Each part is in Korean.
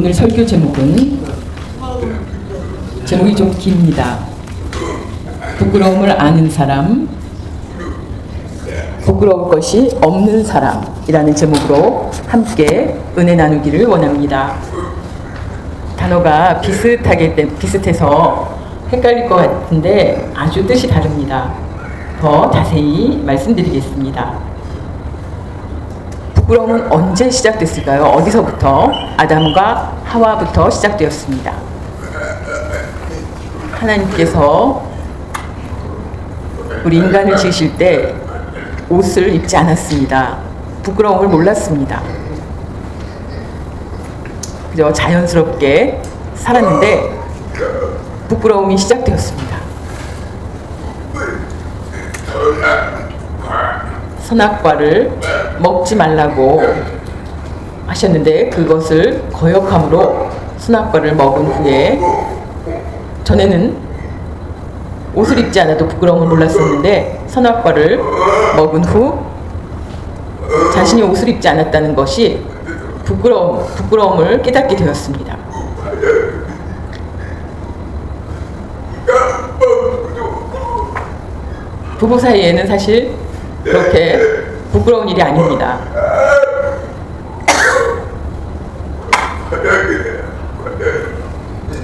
오늘 설교 제목이 좀 깁니다. 부끄러움을 아는 사람, 부끄러울 것이 없는 사람이라는 제목으로 함께 은혜 나누기를 원합니다. 단어가 비슷해서 헷갈릴 것 같은데 아주 뜻이 다릅니다. 더 자세히 말씀드리겠습니다. 부끄러움은 언제 시작됐을까요? 어디서부터? 아담과 하와부터 시작되었습니다. 하나님께서 우리 인간을 지으실 때 옷을 입지 않았습니다. 부끄러움을 몰랐습니다. 그저 자연스럽게 살았는데 부끄러움이 시작되었습니다. 선악과를 먹지 말라고 하셨는데 그것을 거역함으로 선악과를 먹은 후에, 전에는 옷을 입지 않아도 부끄러움을 몰랐었는데 선악과를 먹은 후 자신이 옷을 입지 않았다는 것이 부끄러움을 깨닫게 되었습니다. 부부 사이에는 사실 그렇게 부끄러운 일이 아닙니다.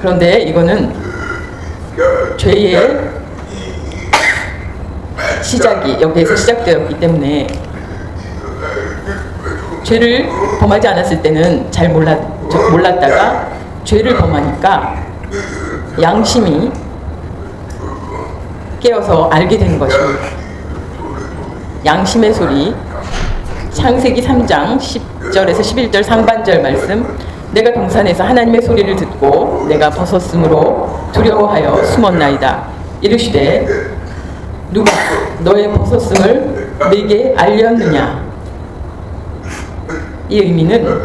그런데 이거는 죄의 시작이 여기에서 시작되었기 때문에, 죄를 범하지 않았을 때는 잘 몰랐다가 죄를 범하니까 양심이 깨어서 알게 되는 것입니다. 양심의 소리, 창세기 3장 10절에서 11절 상반절 말씀. 내가 동산에서 하나님의 소리를 듣고 내가 벗었으므로 두려워하여 숨었나이다. 이르시되 누가 너의 벗었음을 내게 알렸느냐. 이 의미는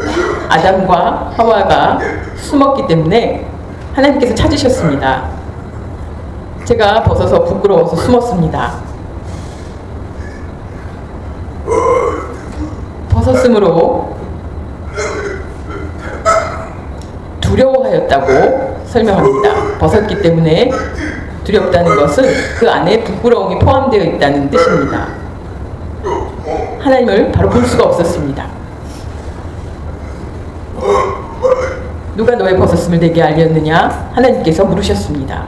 아담과 하와가 숨었기 때문에 하나님께서 찾으셨습니다. 제가 벗어서 부끄러워서 숨었습니다. 벗었으므로 두려워하였다고 설명합니다. 벗었기 때문에 두렵다는 것은 그 안에 부끄러움이 포함되어 있다는 뜻입니다. 하나님을 바로 볼 수가 없었습니다. 누가 너의 벗었음을 내게 알렸느냐? 하나님께서 물으셨습니다.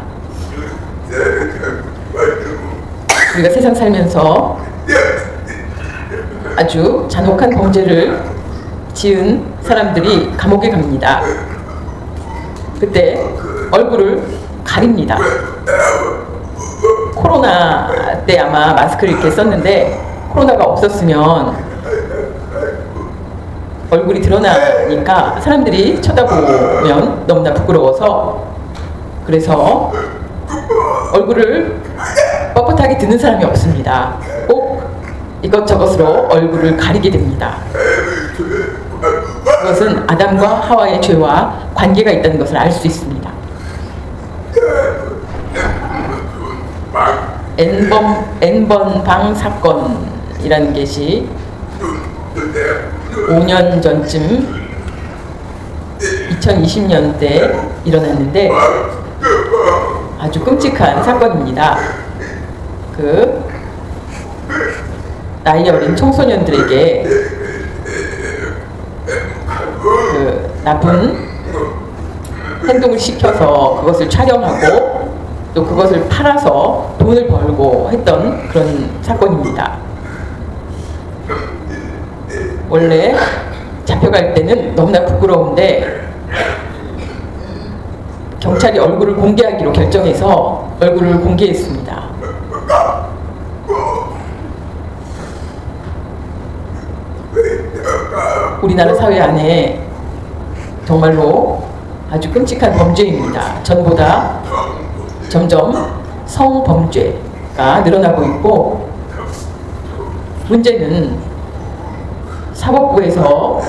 우리가 세상 살면서 아주 잔혹한 범죄를 지은 사람들이 감옥에 갑니다. 그때 얼굴을 가립니다. 코로나 때 아마 마스크를 이렇게 썼는데, 코로나가 없었으면 얼굴이 드러나니까 사람들이 쳐다보면 너무나 부끄러워서, 그래서 얼굴을 뻣뻣하게 드는 사람이 없습니다. 꼭 이것저것으로 얼굴을 가리게 됩니다. 그것은 아담과 하와의 죄와 관계가 있다는 것을 알 수 있습니다. N번방 사건이라는 것이 5년 전쯤 2020년대 일어났는데 아주 끔찍한 사건입니다. 나이 어린 청소년들에게 나쁜 행동을 시켜서 그것을 촬영하고 또 그것을 팔아서 돈을 벌고 했던 그런 사건입니다. 원래 잡혀갈 때는 너무나 부끄러운데 경찰이 얼굴을 공개하기로 결정해서 얼굴을 공개했습니다. 우리나라 사회 안에 정말로 아주 끔찍한 범죄입니다. 전보다 점점 성범죄가 늘어나고 있고, 문제는 사법부에서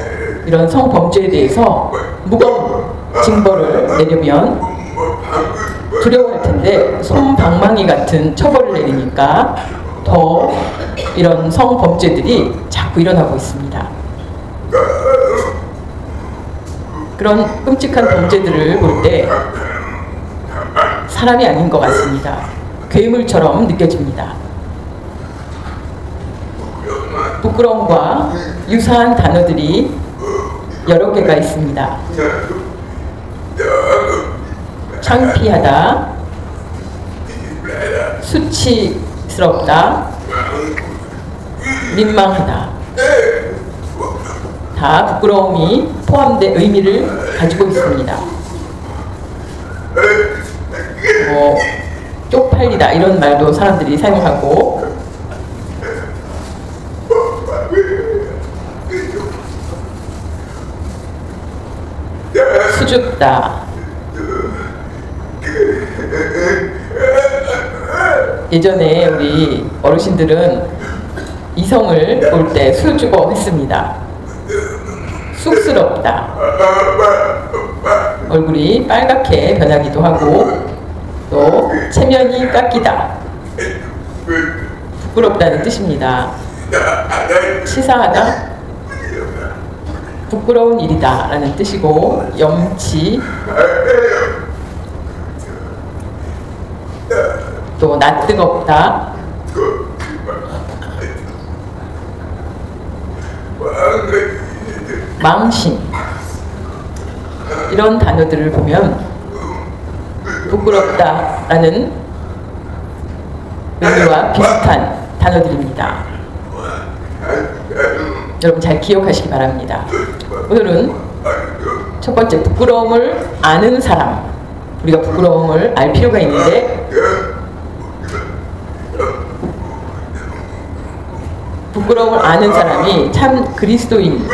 이런 성범죄에 대해서 무거운 징벌을 내려면 두려워할 텐데 솜방망이 같은 처벌을 내리니까 더 이런 성범죄들이 자꾸 일어나고 있습니다. 그런 끔찍한 범죄들을 볼 때 사람이 아닌 것 같습니다. 괴물처럼 느껴집니다. 부끄러움과 유사한 단어들이 여러 개가 있습니다. 창피하다, 수치스럽다, 민망하다. 다 부끄러움이 포함된 의미를 가지고 있습니다. 쪽팔리다 이런 말도 사람들이 사용하고, 수줍다, 예전에 우리 어르신들은 이성을 볼 때 수줍어 했습니다. 쑥스럽다, 얼굴이 빨갛게 변하기도 하고, 또 체면이 깎이다, 부끄럽다는 뜻입니다. 치사하다, 부끄러운 일이다 라는 뜻이고, 염치, 또 낯뜨겁다, 망신, 이런 단어들을 보면 부끄럽다 라는 의미와 비슷한 단어들입니다. 여러분 잘 기억하시기 바랍니다. 오늘은 첫 번째, 부끄러움을 아는 사람. 우리가 부끄러움을 알 필요가 있는데, 부끄러움을 아는 사람이 참 그리스도인이라고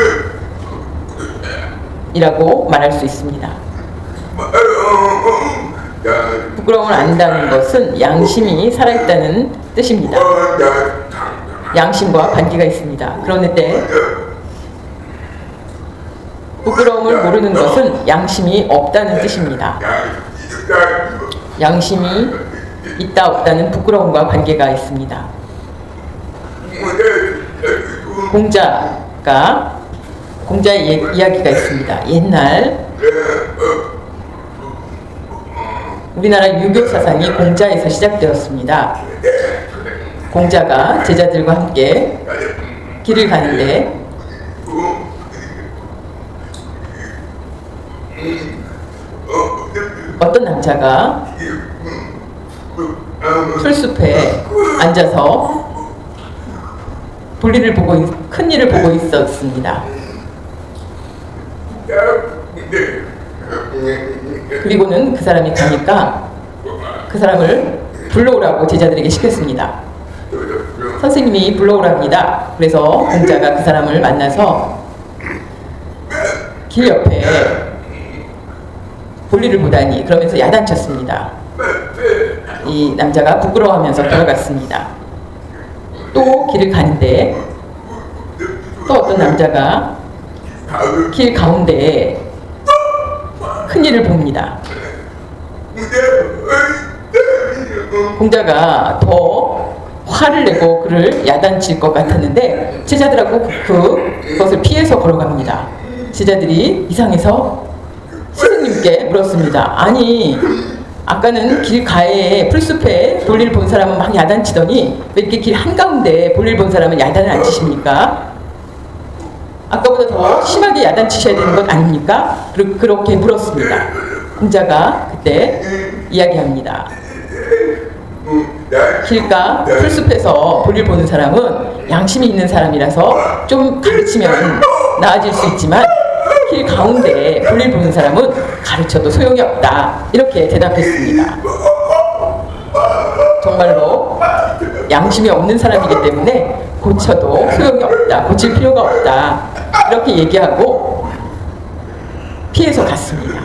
말할 수 있습니다. 부끄러움을 안다는 것은 양심이 살아있다는 뜻입니다. 양심과 관계가 있습니다. 그런데 부끄러움을 모르는 것은 양심이 없다는 뜻입니다. 양심이 있다 없다는 부끄러움과 관계가 있습니다. 공자의 이야기가 있습니다. 옛날 우리나라 유교 사상이 공자에서 시작되었습니다. 공자가 제자들과 함께 길을 가는데 어떤 남자가 풀숲에 앉아서 큰 일을 보고 있었습니다. 그리고는 그 사람이 가니까 그 사람을 불러오라고 제자들에게 시켰습니다. 선생님이 불러오랍니다. 그래서 공자가 그 사람을 만나서 길 옆에 볼일을 보다니 그러면서 야단쳤습니다. 이 남자가 부끄러워하면서 돌아갔습니다. 또 길을 가는데 또 어떤 남자가 길 가운데에 큰일을 봅니다. 공자가 더 화를 내고 그를 야단칠 것 같았는데 제자들하고 그것을 피해서 걸어갑니다. 제자들이 이상해서 스승님께 물었습니다. 아니, 아까는 길 가해에 풀숲에 볼일 본 사람은 막 야단치더니 왜 이렇게 길 한가운데 볼일 본 사람은 야단을 안 치십니까? 아까보다 더 심하게 야단치셔야 되는 것 아닙니까? 그렇게 물었습니다. 공자가 그때 이야기합니다. 길가 풀숲에서 볼일 보는 사람은 양심이 있는 사람이라서 좀 가르치면 나아질 수 있지만 길 가운데 볼일 보는 사람은 가르쳐도 소용이 없다. 이렇게 대답했습니다. 정말로 양심이 없는 사람이기 때문에 고쳐도 소용이 없다. 고칠 필요가 없다. 이렇게 얘기하고 피해서 갔습니다.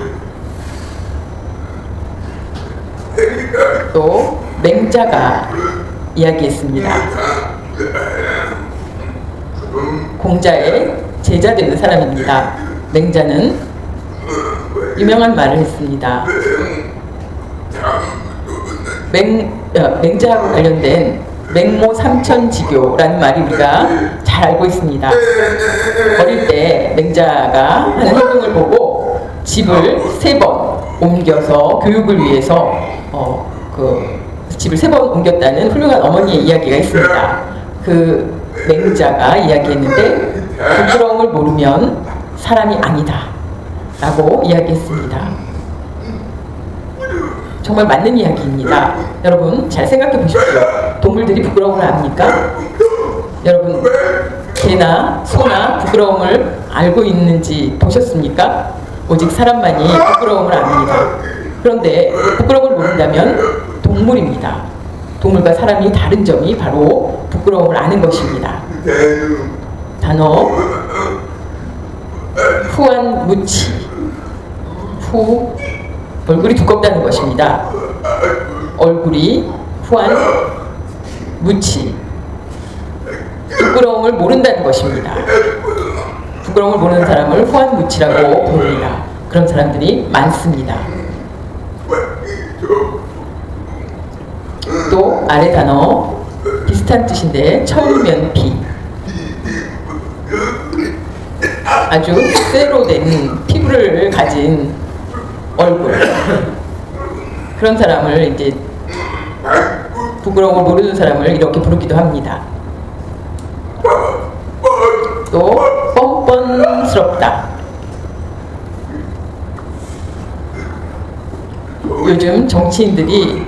또 맹자가 이야기했습니다. 공자의 제자 되는 사람입니다. 맹자는 유명한 말을 했습니다. 맹자하고 관련된 맹모 삼천지교라는 말이 우리가 잘 알고 있습니다. 어릴 때 맹자가 하는 행동을 보고 집을 3번 옮겨서 교육을 위해서 집을 3번 옮겼다는 훌륭한 어머니의 이야기가 있습니다. 그 맹자가 이야기했는데 부끄러움을 모르면 사람이 아니다 라고 이야기했습니다. 정말 맞는 이야기입니다. 여러분 잘 생각해 보십시오. 동물들이 부끄러움을 압니까? 여러분 개나 소나 부끄러움을 알고 있는지 보셨습니까? 오직 사람만이 부끄러움을 압니다. 그런데 부끄러움을 모른다면 동물입니다. 동물과 사람이 다른 점이 바로 부끄러움을 아는 것입니다. 단어 후안무치. 후 얼굴이 두껍다는 것입니다. 얼굴이 후안무치. 부끄러움을 모른다는 것입니다. 부끄러움을 모르는 사람을 후안무치라고 부릅니다. 그런 사람들이 많습니다. 또 아래 단어 비슷한 뜻인데 철면피. 아주 쇠로 된 피부를 가진 얼굴. 그런 사람을 이제 부끄러움을 모르는 사람을 이렇게 부르기도 합니다. 또 뻔뻔스럽다. 요즘 정치인들이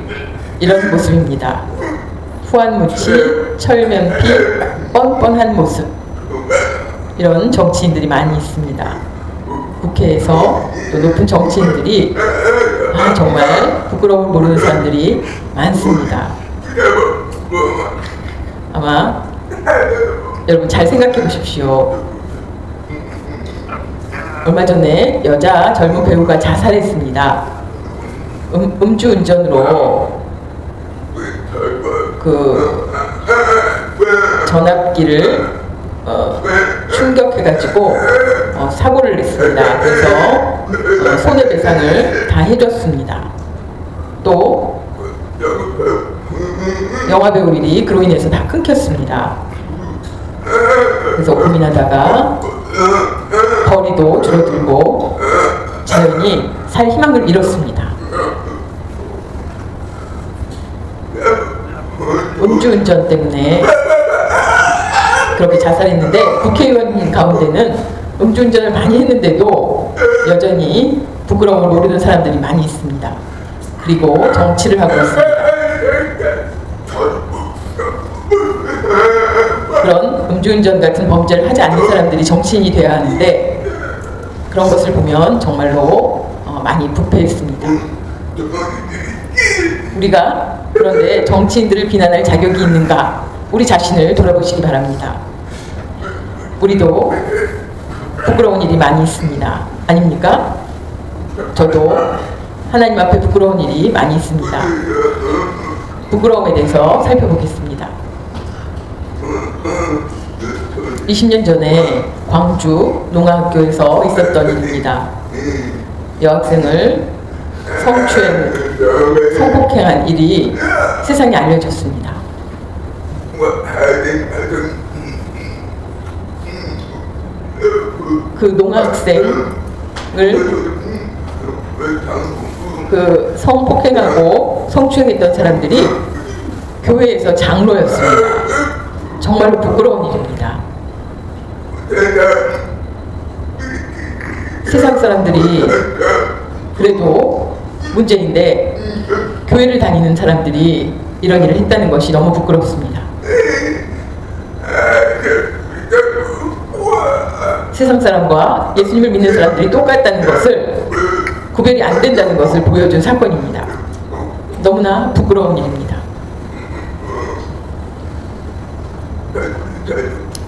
이런 모습입니다. 후안무치, 철면피, 뻔뻔한 모습. 이런 정치인들이 많이 있습니다. 국회에서 또 높은 정치인들이 정말 부끄러움을 모르는 사람들이 많습니다. 아마 여러분 잘 생각해 보십시오. 얼마 전에 여자 젊은 배우가 자살했습니다. 음주운전으로 그 전압기를 충격해가지고 사고를 냈습니다. 그래서 손해배상을 다 해줬습니다. 또 영화배우 일이 그로 인해서 다 끊겼습니다. 그래서 고민하다가 벌이도 줄어들고 자연히 살 희망을 잃었습니다. 음주운전 때문에 그렇게 자살했는데 국회의원 가운데는 음주운전을 많이 했는데도 여전히 부끄러움을 모르는 사람들이 많이 있습니다. 그리고 정치를 하고 있습니다. 그런 음주운전 같은 범죄를 하지 않는 사람들이 정치인이 되어야 하는데 그런 것을 보면 정말로 많이 부패했습니다. 우리가 그런데 정치인들을 비난할 자격이 있는가? 우리 자신을 돌아보시기 바랍니다. 우리도 부끄러운 일이 많이 있습니다. 아닙니까? 저도 하나님 앞에 부끄러운 일이 많이 있습니다. 부끄러움에 대해서 살펴보겠습니다. 20년 전에 광주 농아학교에서 있었던 일입니다. 여학생을 성폭행한 일이 세상에 알려졌습니다. 그 농학생을 그 성폭행하고 성추행했던 사람들이 교회에서 장로였습니다. 정말로 부끄러운 일입니다. 세상 사람들이 그래도 문제인데 교회를 다니는 사람들이 이런 일을 했다는 것이 너무 부끄럽습니다. 세상 사람과 예수님을 믿는 사람들이 똑같다는 것을 구별이 안 된다는 것을 보여준 사건입니다. 너무나 부끄러운 일입니다.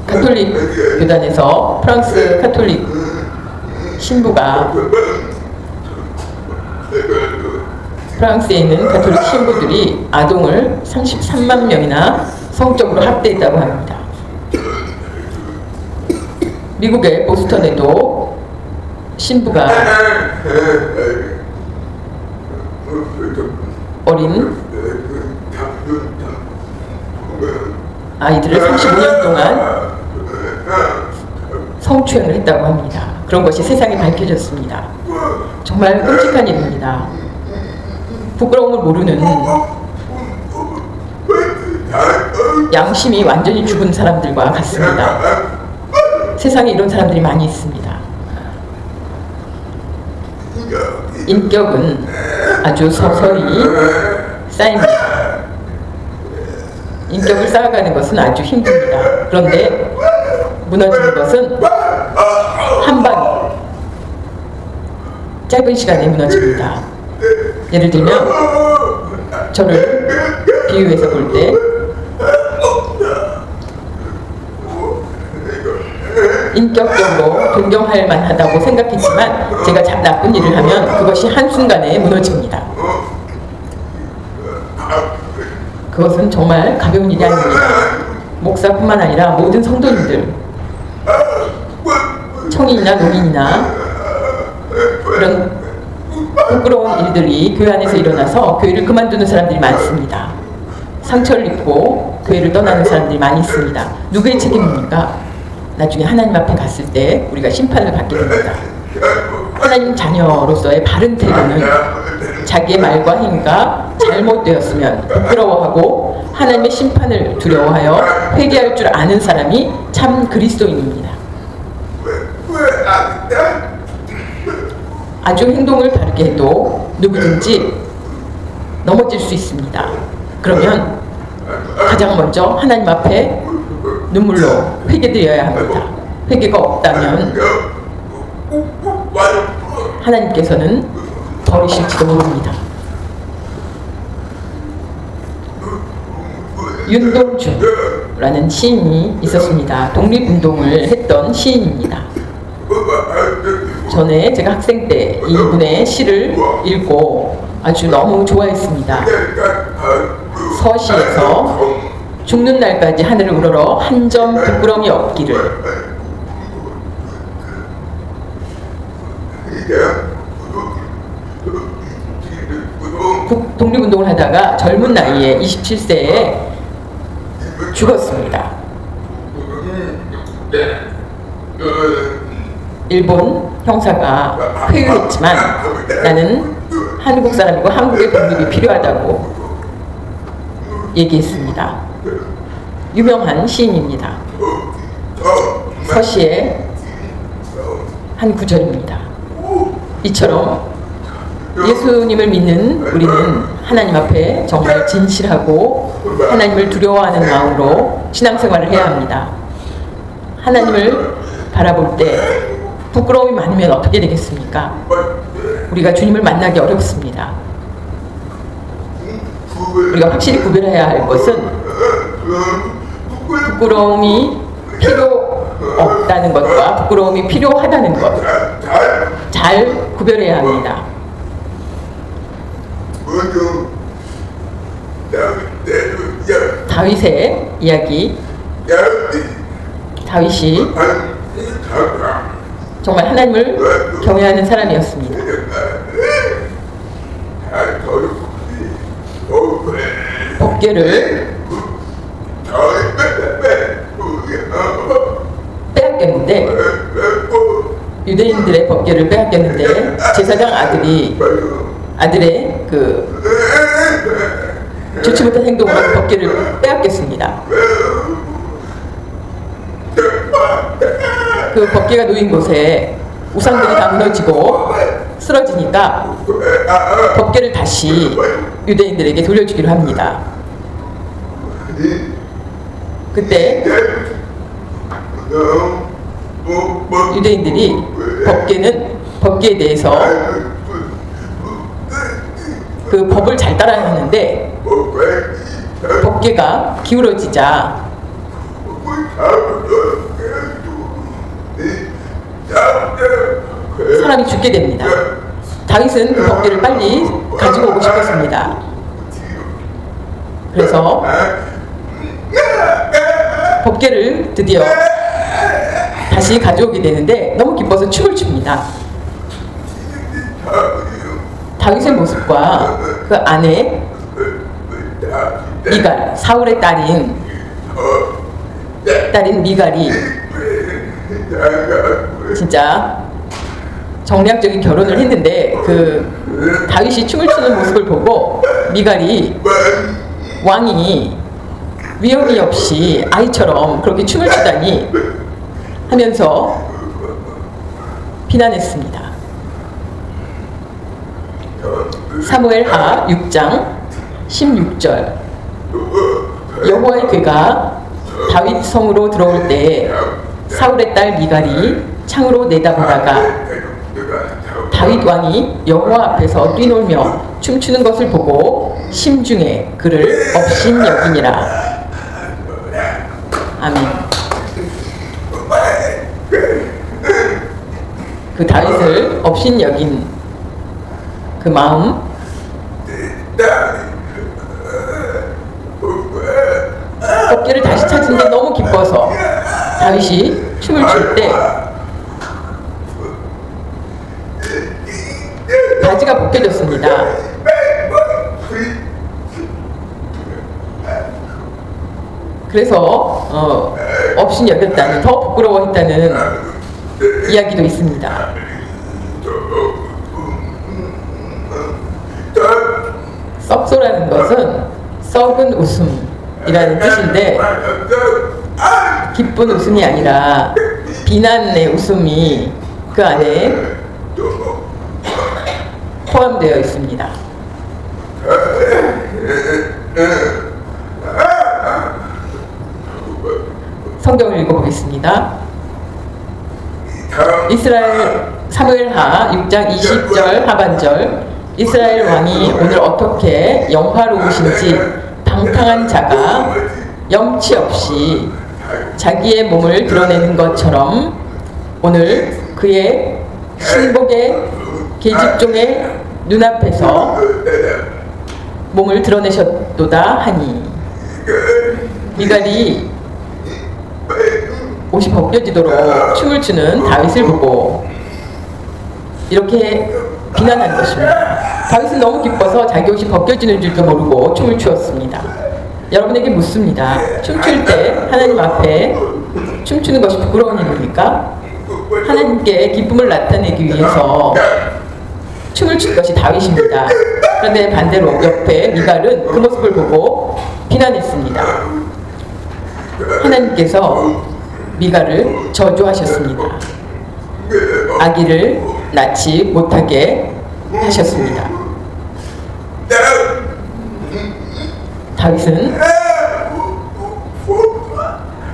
가톨릭 교단에서 프랑스 가톨릭 신부가 프랑스에 있는 가톨릭 신부들이 아동을 33만 명이나 성적으로 학대했다고 합니다. 미국의 보스턴에도 신부가 어린 아이들을 35년 동안 성추행을 했다고 합니다. 그런 것이 세상에 밝혀졌습니다. 정말 끔찍한 일입니다. 부끄러움을 모르는 양심이 완전히 죽은 사람들과 같습니다. 세상에 이런 사람들이 많이 있습니다. 인격은 아주 서서히 쌓입니다. 인격을 쌓아가는 것은 아주 힘듭니다. 그런데 무너지는 것은 한 방에 짧은 시간에 무너집니다. 예를 들면 저를 비유해서 볼 때 인격적으로 존경할 만하다고 생각했지만 제가 나쁜 일을 하면 그것이 한순간에 무너집니다. 그것은 정말 가벼운 일이 아닙니다. 목사뿐만 아니라 모든 성도님들, 청인이나 농인이나 그런 부끄러운 일들이 교회 안에서 일어나서 교회를 그만두는 사람들이 많습니다. 상처를 입고 교회를 떠나는 사람들이 많이 있습니다. 누구의 책임입니까? 나중에 하나님 앞에 갔을 때 우리가 심판을 받게 됩니다. 하나님 자녀로서의 바른 태도는 자기의 말과 행위가 잘못되었으면 부끄러워하고 하나님의 심판을 두려워하여 회개할 줄 아는 사람이 참 그리스도인입니다. 아주 행동을 바르게 해도 누구든지 넘어질 수 있습니다. 그러면 가장 먼저 하나님 앞에 눈물로 회개드려야 합니다. 회개가 없다면 하나님께서는 버리실지도 모릅니다. 윤동주라는 시인이 있었습니다. 독립운동을 했던 시인입니다. 전에 제가 학생 때 이분의 시를 읽고 아주 너무 좋아했습니다. 서시에서 죽는 날까지 하늘을 우러러 한 점 부끄러움이 없기를. 독립운동을 하다가 젊은 나이에 27세에 죽었습니다. 일본 형사가 회유했지만 나는 한국 사람이고 한국의 독립이 필요하다고 얘기했습니다. 유명한 시인입니다. 서시의 한 구절입니다. 이처럼 예수님을 믿는 우리는 하나님 앞에 정말 진실하고 하나님을 두려워하는 마음으로 신앙생활을 해야 합니다. 하나님을 바라볼 때 부끄러움이 많으면 어떻게 되겠습니까? 우리가 주님을 만나기 어렵습니다. 우리가 확실히 구별해야 할 것은 부끄러움이 필요 없다는 것과 부끄러움이 필요하다는 것, 잘 구별해야 합니다. 다윗의 이야기. 다윗이 정말 하나님을 경외하는 사람이었습니다. 법궤를 빼앗겼는데, 유대인들의 법궤를 빼앗겼는데 제사장 아들의 그 좋지 못한 행동으로 법궤를 빼앗겼습니다. 그 법궤가 놓인 곳에 우상들이 다 무너지고 쓰러지니까 법궤를 다시 유대인들에게 돌려주기로 합니다. 그때 유대인들이 법궤에 대해서 그 법을 잘 따라야 하는데 법궤가 기울어지자 사람이 죽게 됩니다. 다윗은 그 법궤를 빨리 가지고 오고 싶었습니다. 그래서 법궤를 드디어 다시 가져오게 되는데 너무 기뻐서 춤을 춥니다. 다윗의 모습과 그 아내 미갈, 사울의 딸인 미갈이 진짜 정략적인 결혼을 했는데 그 다윗이 춤을 추는 모습을 보고 미갈이 왕이 위험이 없이 아이처럼 그렇게 춤을 추다니 하면서 비난했습니다. 사무엘하 6장 16절 여호와의 괴가 다윗 성으로 들어올 때 사울의 딸 미갈이 창으로 내다보다가 다윗 왕이 여호와 앞에서 뛰놀며 춤추는 것을 보고 심중에 그를 업신여기니라. 아멘. 그 다윗을 업신여긴 그 마음, 껍질을 다시 찾은 게 너무 기뻐서 다윗이 춤을 출 때 바지가 벗겨졌습니다. 그래서 업신여겼다는, 더 부끄러워했다는 이야기도 있습니다. 썩소라는 것은 썩은 웃음이라는 뜻인데 기쁜 웃음이 아니라 비난의 웃음이 그 안에 포함되어 있습니다. 성경을 읽어보겠습니다. 이스라엘 사무엘하 6장 20절 하반절 이스라엘 왕이 오늘 어떻게 영화로우신지 방탕한 자가 염치 없이 자기의 몸을 드러내는 것처럼 오늘 그의 신복의 계집종의 눈앞에서 몸을 드러내셨도다 하니 미갈이 옷이 벗겨지도록 춤을 추는 다윗을 보고 이렇게 비난한 것입니다. 다윗은 너무 기뻐서 자기 옷이 벗겨지는 줄도 모르고 춤을 추었습니다. 여러분에게 묻습니다. 춤출 때 하나님 앞에 춤추는 것이 부끄러운 일입니까? 하나님께 기쁨을 나타내기 위해서 춤을 출 것이 다윗입니다. 그런데 반대로 옆에 미갈은 그 모습을 보고 비난했습니다. 하나님께서 미갈을 저주하셨습니다. 아기를 낳지 못하게 하셨습니다.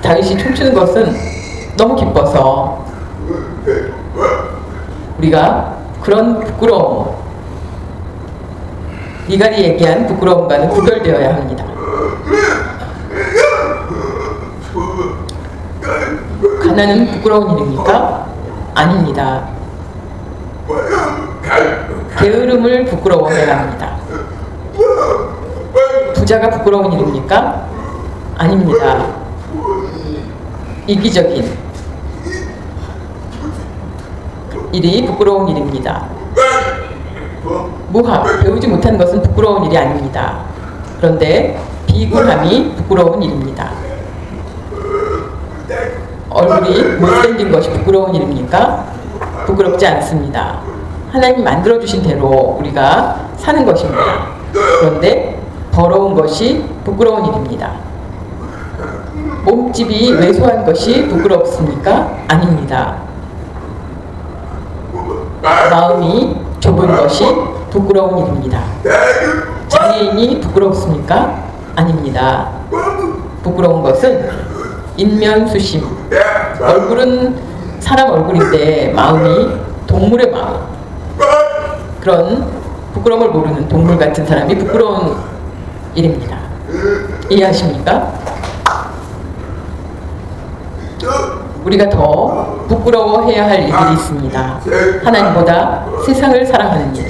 다윗이 춤추는 것은 너무 기뻐서 우리가 그런 부끄러움, 미갈이 얘기한 부끄러움과는 구별되어야 합니다. 가난은 부끄러운 일입니까? 아닙니다. 게으름을 부끄러워해야 합니다. 부자가 부끄러운 일입니까? 아닙니다. 이기적인 일이 부끄러운 일입니다. 무학, 배우지 못한 것은 부끄러운 일이 아닙니다. 그런데 비굴함이 부끄러운 일입니다. 얼굴이 못생긴 것이 부끄러운 일입니까? 부끄럽지 않습니다. 하나님 만들어주신 대로 우리가 사는 것입니다. 그런데 더러운 것이 부끄러운 일입니다. 몸집이 왜소한 것이 부끄럽습니까? 아닙니다. 마음이 좁은 것이 부끄러운 일입니다. 장애인이 부끄럽습니까? 아닙니다. 부끄러운 것은 인면수심, 얼굴은 사람 얼굴인데 마음이 동물의 마음, 그런 부끄러움을 모르는 동물 같은 사람이 부끄러운 일입니다. 이해하십니까? 우리가 더 부끄러워해야 할 일들이 있습니다. 하나님보다 세상을 사랑하는 일,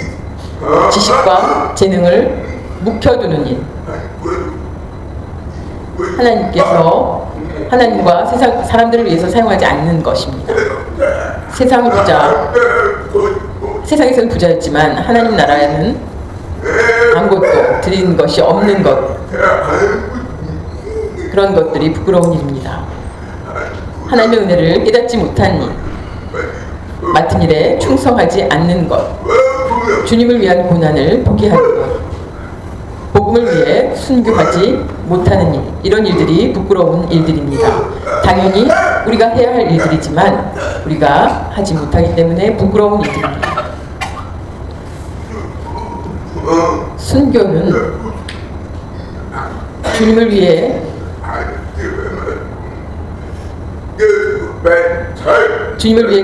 지식과 재능을 묵혀두는 일, 하나님께서 하나님과 세상 사람들을 위해서 사용하지 않는 것입니다. 세상 부자, 세상에서는 부자였지만 하나님 나라에는 아무것도 드린 것이 없는 것, 그런 것들이 부끄러운 일입니다. 하나님의 은혜를 깨닫지 못한 일, 맡은 일에 충성하지 않는 것, 주님을 위한 고난을 포기하는 것, 복음을 위해 순교하지 못하는 일, 이런 일들이 부끄러운 일들입니다. 당연히 우리가 해야 할 일들이지만 우리가 하지 못하기 때문에 부끄러운 일들입니다. 순교는 주님을 위해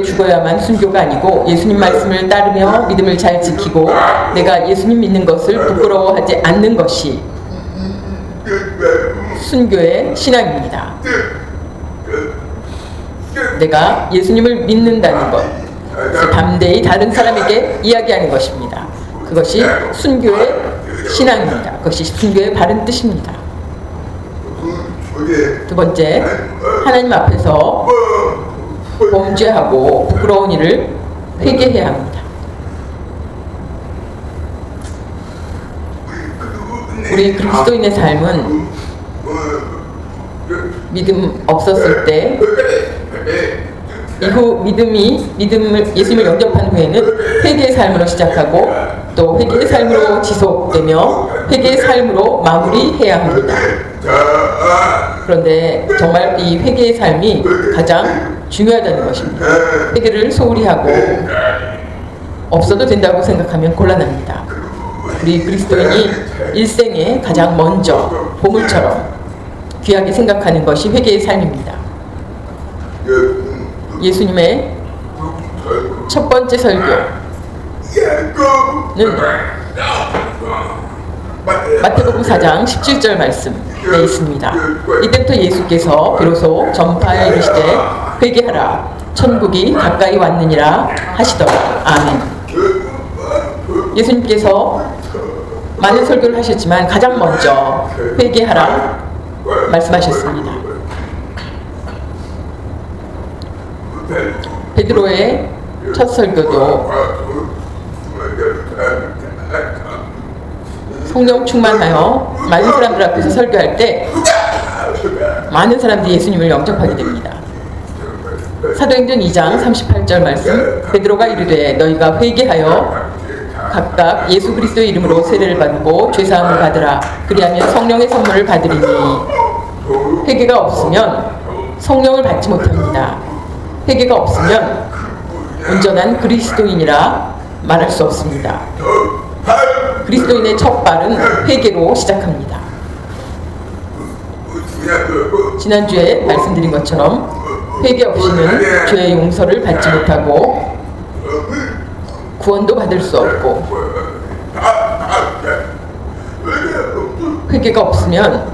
죽어야만 순교가 아니고 예수님 말씀을 따르며 믿음을 잘 지키고 내가 예수님 믿는 것을 부끄러워하지 않는 것이 순교의 신앙입니다. 내가 예수님을 믿는다는 것, 담대히 다른 사람에게 이야기하는 것입니다. 그것이 순교의 신앙입니다. 그것이 순교의 바른 뜻입니다. 두 번째, 하나님 앞에서 범죄하고 부끄러운 일을 회개해야 합니다. 우리 그리스도인의 삶은 믿음 없었을 때 이후 예수님을 영접한 후에는 회개의 삶으로 시작하고 또 회개의 삶으로 지속되며 회개의 삶으로 마무리해야 합니다. 그런데 정말 이 회개의 삶이 가장 중요하다는 것입니다. 회개를 소홀히 하고 없어도 된다고 생각하면 곤란합니다. 우리 그리스도인이 일생에 가장 먼저 보물처럼 귀하게 생각하는 것이 회개의 삶입니다. 예수님의 첫 번째 설교는 마태복음 4장 17절 말씀에 있습니다. 이때부터 예수께서 비로소 전파에 이르시되 회개하라 천국이 가까이 왔느니라 하시더라. 아멘. 예수님께서 많은 설교를 하셨지만 가장 먼저 회개하라 말씀하셨습니다. 베드로의 첫 설교도 성령 충만하여 많은 사람들 앞에서 설교할 때 많은 사람들이 예수님을 영접하게 됩니다. 사도행전 2장 38절 말씀, 베드로가 이르되 너희가 회개하여 각각 예수 그리스도의 이름으로 세례를 받고 죄사함을 받으라. 그리하면 성령의 선물을 받으리니. 회개가 없으면 성령을 받지 못합니다. 회개가 없으면 온전한 그리스도인이라 말할 수 없습니다. 그리스도인의 첫 발은 회개로 시작합니다. 지난주에 말씀드린 것처럼 회개 없이는 죄의 용서를 받지 못하고 구원도 받을 수 없고 회개가 없으면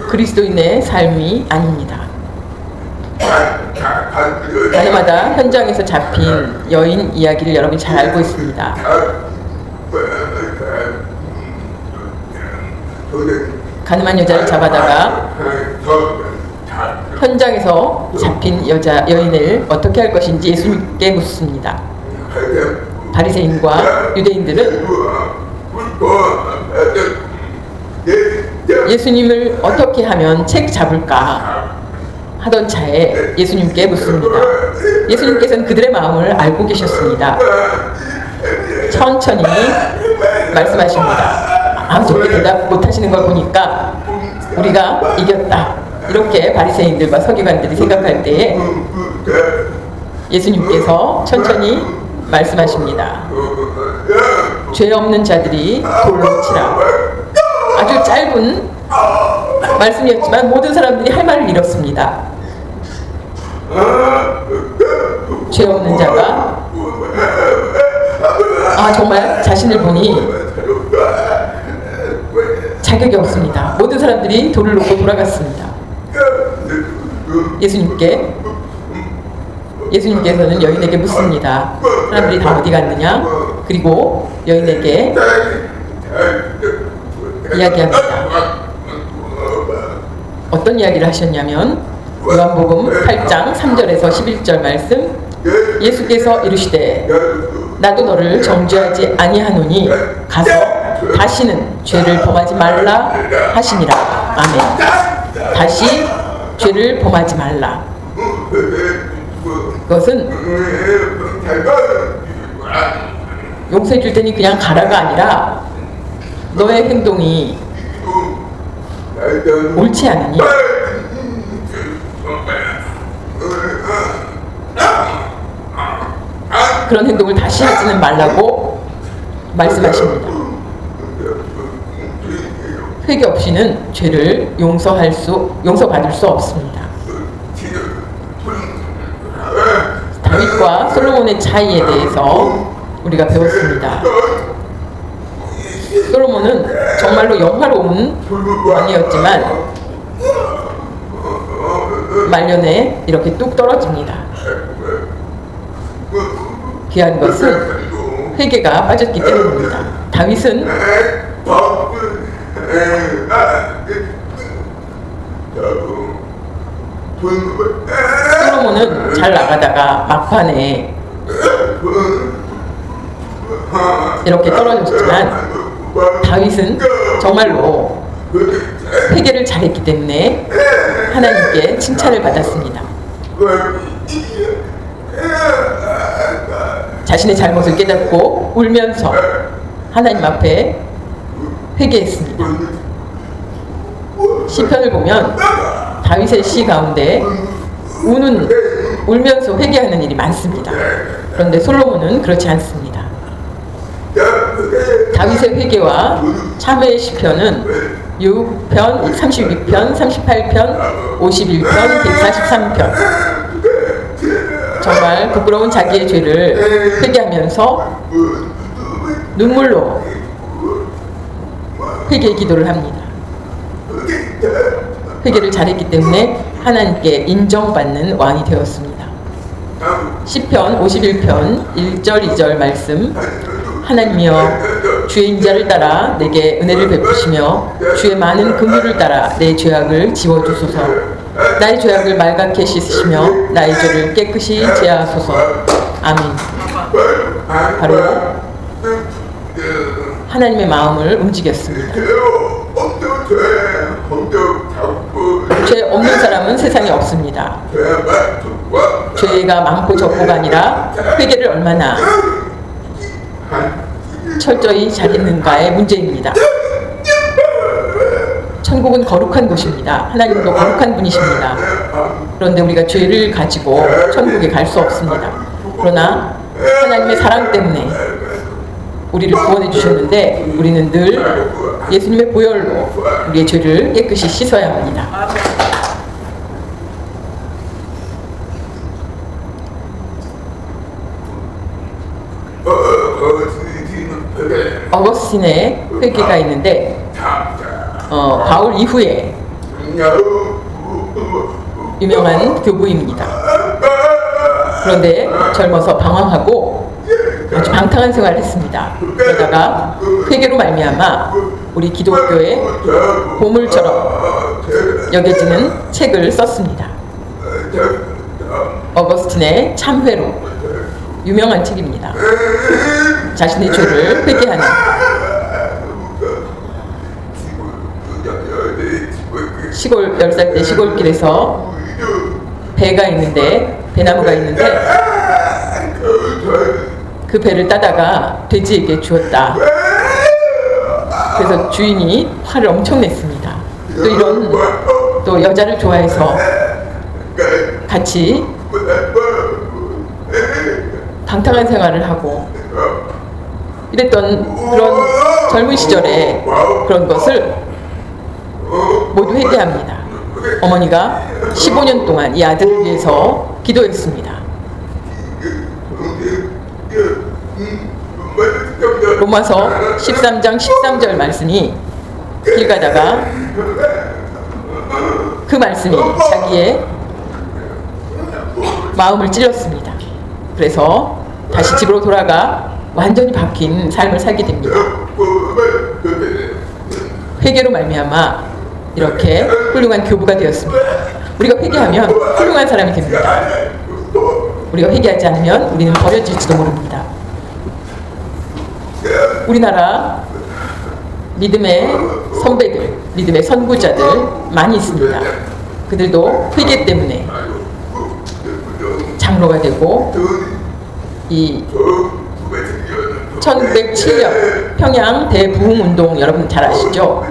그리스도인의 삶이 아닙니다. 가나마다 현장에서 잡힌 여인 이야기를 여러분이 잘 알고 있습니다. 가늠한 여자를 잡아다가 현장에서 잡힌 여인을 어떻게 할 것인지 예수님께 묻습니다. 바리새인과 유대인들은 예수님을 어떻게 하면 책 잡을까 하던 차에 예수님께 묻습니다. 예수님께서는 그들의 마음을 알고 계셨습니다. 천천히 말씀하십니다. 저렇게 대답 못하시는 걸 보니까 우리가 이겼다. 이렇게 바리새인들과 서기관들이 생각할 때에 예수님께서 천천히 말씀하십니다. 죄 없는 자들이 돌로 치라. 아주 짧은 말씀이었지만 모든 사람들이 할 말을 잃었습니다. 죄 없는 자가 정말 자신을 보니 자격이 없습니다. 모든 사람들이 돌을 놓고 돌아갔습니다. 예수님께서는 여인에게 묻습니다. 사람들이 다 어디 갔느냐? 그리고 여인에게 이야기합니다. 어떤 이야기를 하셨냐면 요한복음 8장 3절에서 11절 말씀, 예수께서 이르시되 나도 너를 정죄하지 아니하노니 가서 다시는 죄를 범하지 말라 하시니라. 아멘. 다시 죄를 범하지 말라. 그것은 용서해 줄 테니 그냥 가라가 아니라 너의 행동이 옳지 않으니 그런 행동을 다시 하지는 말라고 말씀하십니다. 회개 없이는 죄를 용서받을 수 없습니다. 다윗과 솔로몬의 차이에 대해서 우리가 배웠습니다. 솔로몬은 정말로 영화로운 왕이었지만 말년에 이렇게 뚝 떨어집니다. 귀한 것은 회개가 빠졌기 때문입니다. 다윗은 솔로몬은 잘 나가다가 막판에 이렇게 떨어졌지만 다윗은 정말로 회개를 잘했기 때문에 하나님께 칭찬을 받았습니다. 자신의 잘못을 깨닫고 울면서 하나님 앞에 회개했습니다. 시편을 보면 다윗의 시 가운데 울면서 회개하는 일이 많습니다. 그런데 솔로몬은 그렇지 않습니다. 다윗의 회개와 참회의 시편은 6편, 32편, 38편, 51편, 143편 정말 부끄러운 자기의 죄를 회개하면서 눈물로 회개의 기도를 합니다. 회개를 잘했기 때문에 하나님께 인정받는 왕이 되었습니다. 시편 51편 1절 2절 말씀 하나님이여 주의 인자를 따라 내게 은혜를 베푸시며 주의 많은 긍휼을 따라 내 죄악을 지워주소서. 나의 죄악을 말갛게 씻으시며 나의 죄를 깨끗이 제하소서. 아멘. 바로 하나님의 마음을 움직였습니다. 죄 없는 사람은 세상에 없습니다. 죄가 많고 적고가 아니라 회개를 얼마나 철저히 잘했는가의 문제입니다. 천국은 거룩한 곳입니다. 하나님도 거룩한 분이십니다. 그런데 우리가 죄를 가지고 천국에 갈 수 없습니다. 그러나 하나님의 사랑 때문에 우리를 구원해 주셨는데 우리는 늘 예수님의 보혈로 우리의 죄를 깨끗이 씻어야 합니다. 어거스틴의 회개가 있는데 바울 이후에 유명한 교부입니다. 그런데 젊어서 방황하고 아주 방탕한 생활을 했습니다. 그러다가 회개로 말미암아 우리 기독교의 보물처럼 여겨지는 책을 썼습니다. 어거스틴의 참회로 유명한 책입니다. 자신의 죄를 회개하는 시골 10살 때 시골길에서 배가 있는데 배나무가 있는데 그 배를 따다가 돼지에게 주었다. 그래서 주인이 화를 엄청 냈습니다. 또 여자를 좋아해서 같이 방탕한 생활을 하고 이랬던 그런 젊은 시절에 그런 것을 모두 회개합니다. 어머니가 15년 동안 이 아들을 위해서 기도했습니다. 로마서 13장 13절 말씀이 길 가다가 그 말씀이 자기의 마음을 찔렀습니다. 그래서 다시 집으로 돌아가 완전히 바뀐 삶을 살게 됩니다. 회개로 말미암아 이렇게 훌륭한 교부가 되었습니다. 우리가 회개하면 훌륭한 사람이 됩니다. 우리가 회개하지 않으면 우리는 버려질지도 모릅니다. 우리나라 믿음의 선배들, 믿음의 선구자들 많이 있습니다. 그들도 회개 때문에 장로가 되고 이 1907년 평양 대부흥운동 여러분 잘 아시죠?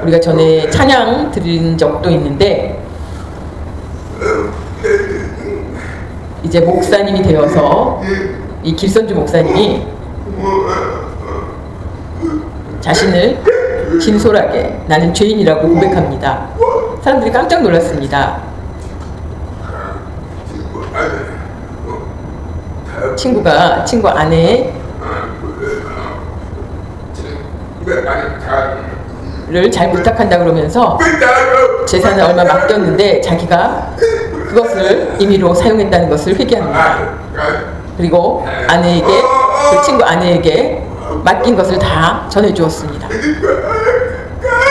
우리가 전에 찬양 드린 적도 있는데 이제 목사님이 되어서 이 길선주 목사님이 자신을 진솔하게 나는 죄인이라고 고백합니다. 사람들이 깜짝 놀랐습니다. 친구 아내를 잘 부탁한다 그러면서 재산을 얼마 맡겼는데 자기가 그것을 임의로 사용했다는 것을 회개합니다. 그리고 그 친구 아내에게 맡긴 것을 다 전해주었습니다.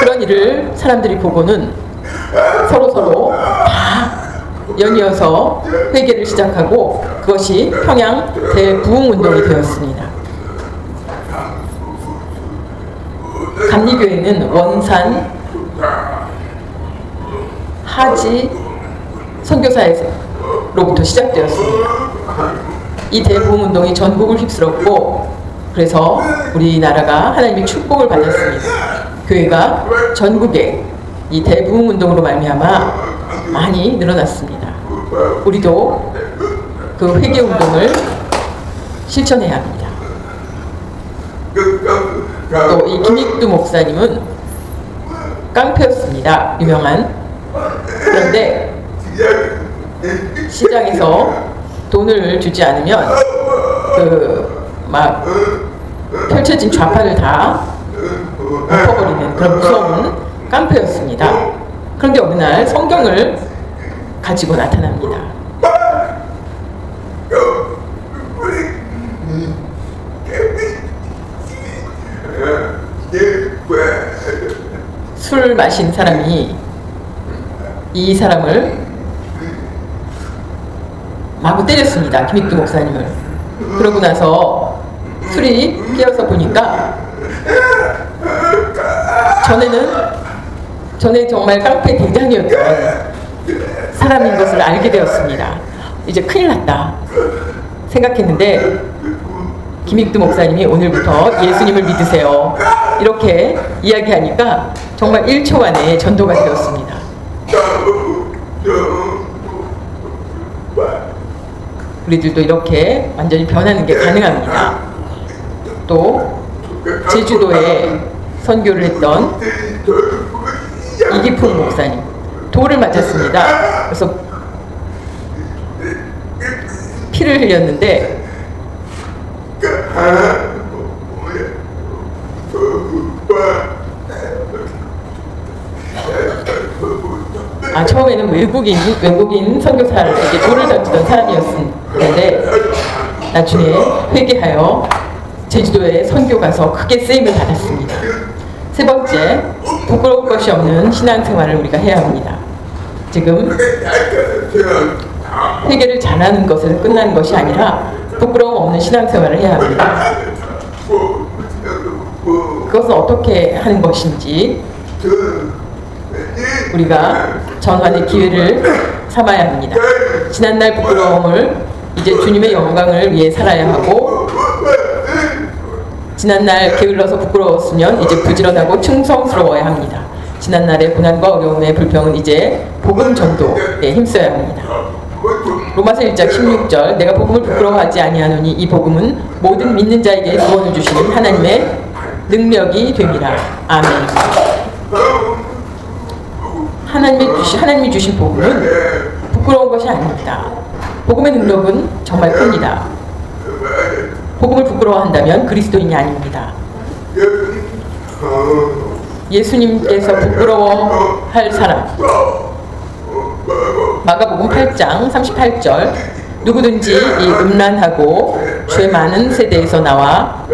그런 일을 사람들이 보고는 서로 다 연이어서 회개를 시작하고 그것이 평양 대부흥운동이 되었습니다. 감리교회는 원산 하지 선교사로부터 시작되었습니다. 이 대부흥운동이 전국을 휩쓸었고 그래서 우리나라가 하나님의 축복을 받았습니다. 교회가 전국에 이 대부흥운동으로 말미암아 많이 늘어났습니다. 우리도 그 회개운동을 실천해야 합니다. 또 이 김익두 목사님은 깡패였습니다. 유명한. 그런데 시장에서 돈을 주지 않으면 막 펼쳐진 좌판을 다 엎어버리는 그런 무서운 깡패였습니다. 그런데 어느 날 성경을 가지고 나타납니다. 술 마신 사람이 이 사람을 마구 때렸습니다. 김익두 목사님을. 그러고 나서 술이 깨어서 보니까 전에 정말 깡패 대장이었던 사람인 것을 알게 되었습니다. 이제 큰일 났다 생각했는데 김익두 목사님이 오늘부터 예수님을 믿으세요 이렇게 이야기하니까 정말 1초 만에 전도가 되었습니다. 우리들도 이렇게 완전히 변하는 게 가능합니다. 또 제주도에 선교를 했던 이기풍 목사님 돌을 맞았습니다. 그래서 피를 흘렸는데 처음에는 외국인 선교사에게 돌을 던지던 사람이었는데 나중에 회개하여 제주도에 선교 가서 크게 쓰임을 받았습니다. 세 번째, 부끄러울 것이 없는 신앙생활을 우리가 해야 합니다. 지금 회개를 잘하는 것은 끝나는 것이 아니라 부끄러움 없는 신앙생활을 해야 합니다. 그것은 어떻게 하는 것인지 우리가 전환의 기회를 삼아야 합니다. 지난날 부끄러움을 이제 주님의 영광을 위해 살아야 하고 지난날 게을러서 부끄러웠으면 이제 부지런하고 충성스러워야 합니다. 지난날의 고난과 어려움의 불평은 이제 복음 전도에 힘써야 합니다. 로마서 1장 16절 내가 복음을 부끄러워하지 아니하노니 이 복음은 모든 믿는 자에게 구원을 주시는 하나님의 능력이 됩니다. 아멘. 하나님이 주신 복음은 부끄러운 것이 아닙니다. 복음의 능력은 정말 큽니다. 복음을 부끄러워한다면 그리스도인이 아닙니다. 예수님께서 부끄러워할 사람 마가복음 8장 38절 누구든지 이 음란하고 죄 많은 세대에서 나와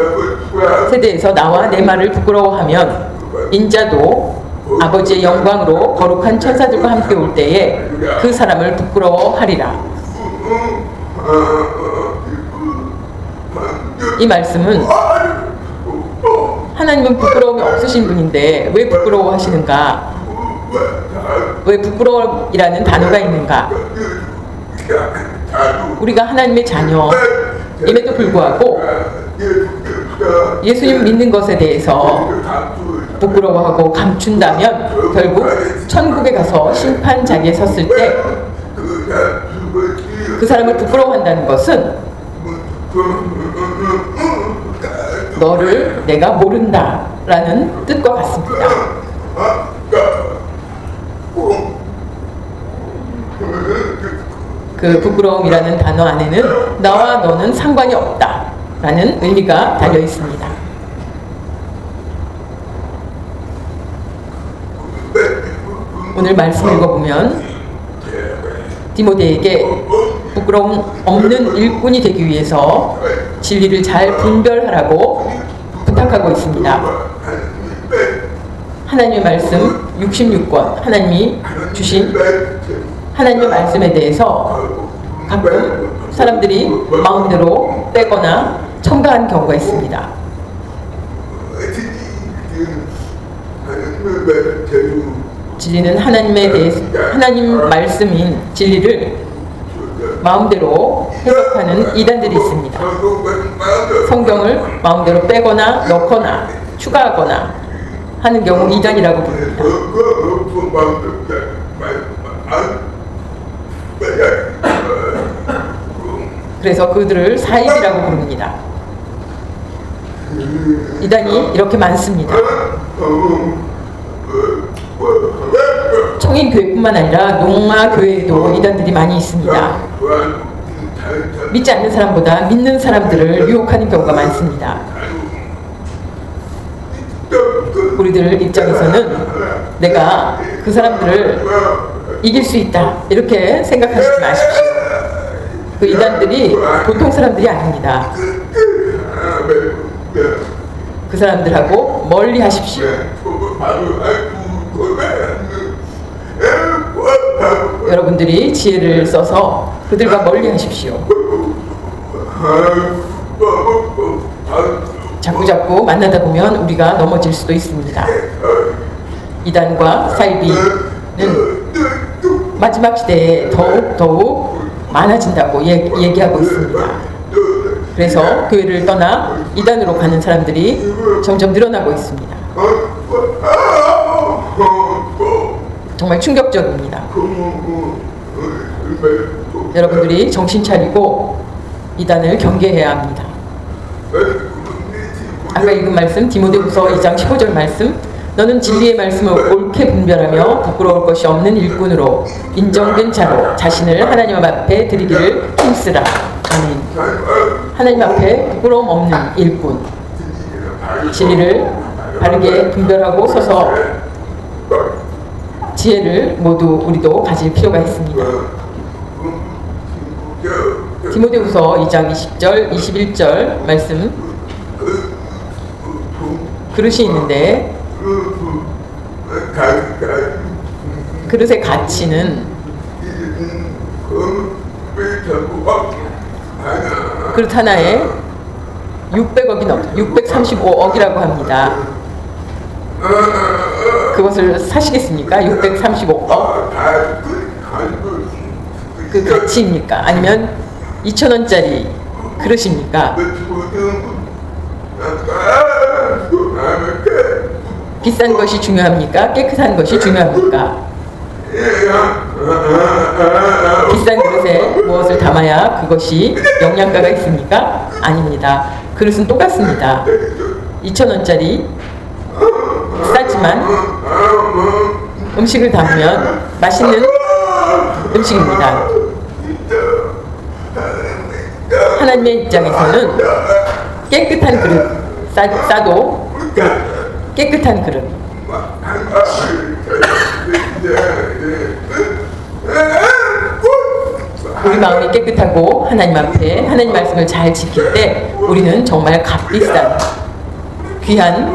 내 말을 부끄러워하면 인자도 아버지의 영광으로 거룩한 천사들과 함께 올 때에 그 사람을 부끄러워하리라. 이 말씀은 하나님은 부끄러움이 없으신 분인데 왜 부끄러워하시는가? 왜 부끄러움이라는 단어가 있는가? 우리가 하나님의 자녀임에도 불구하고 예수님 믿는 것에 대해서 부끄러워하고 감춘다면 결국 천국에 가서 심판 자리에 섰을 때 그 사람을 부끄러워한다는 것은 너를 내가 모른다 라는 뜻과 같습니다. 그 부끄러움이라는 단어 안에는 나와 너는 상관이 없다 라는 의미가 달려 있습니다. 오늘 말씀 읽어보면 디모데에게 부끄러움 없는 일꾼이 되기 위해서 진리를 잘 분별하라고 부탁하고 있습니다. 하나님의 말씀 66권, 하나님이 주신 하나님의 말씀에 대해서 가끔 사람들이 마음대로 빼거나 첨가한 경우가 있습니다. 진리는 하나님에 대해서 하나님 말씀인 진리를 마음대로 해석하는 이단들이 있습니다. 성경을 마음대로 빼거나 넣거나 추가하거나 하는 경우 이단이라고 부릅니다. 그래서 그들을 사입이라고 부릅니다. 이단이 이렇게 많습니다. 청인교회뿐만 아니라 농아교회에도 이단들이 많이 있습니다. 믿지 않는 사람보다 믿는 사람들을 유혹하는 경우가 많습니다. 우리들 입장에서는 내가 그 사람들을 이길 수 있다 이렇게 생각하시지 마십시오. 그 이단들이 보통 사람들이 아닙니다. 그 사람들하고 멀리 하십시오. 여러분들이 지혜를 써서 그들과 멀리 하십시오. 자꾸자꾸 만나다 보면 우리가 넘어질 수도 있습니다. 이단과 사이비는 마지막 시대에 더욱 많아진다고 얘기하고 있습니다. 그래서 교회를 떠나 이단으로 가는 사람들이 점점 늘어나고 있습니다. 정말 충격적입니다. 여러분들이 정신 차리고 이단을 경계해야 합니다. 아까 읽은 말씀 디모데후서 2장 15절 말씀, 너는 진리의 말씀을 옳게 분별하며 부끄러울 것이 없는 일꾼으로 인정된 자로 자신을 하나님 앞에 드리기를 힘쓰라. 아멘. 하나님 앞에 부끄러움 없는 일꾼, 진리를 바르게 분별하고 서서 지혜를 모두 우리도 가질 필요가 있습니다. 디모데후서 2장 20절, 21절 말씀, 그릇이 있는데 그릇의 가치는 그릇 하나에 635억이라고 합니다. 그것을 사시겠습니까? 635억? 그 가치입니까? 아니면 2,000원짜리 그릇입니까? 비싼 것이 중요합니까? 깨끗한 것이 중요합니까? 비싼 그릇에 무엇을 담아야 그것이 영양가가 있습니까? 아닙니다. 그릇은 똑같습니다. 2,000원짜리 싸지만 음식을 담으면 맛있는 음식입니다. 하나님의 입장에서는 깨끗한 그릇, 싸도 깨끗한 그릇, 우리 마음이 깨끗하고 하나님 앞에 하나님 말씀을 잘 지킬 때 우리는 정말 값비싼 귀한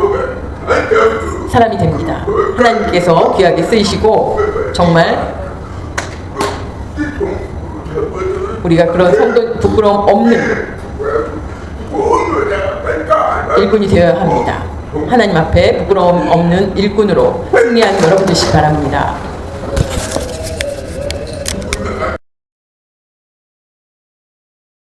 사람이 됩니다. 하나님께서 귀하게 쓰이시고 정말 우리가 그런 성도 부끄러움 없는 일꾼이 되어야 합니다. 하나님 앞에 부끄러움 없는 일꾼으로 승리하는 여러분 되시기 바랍니다.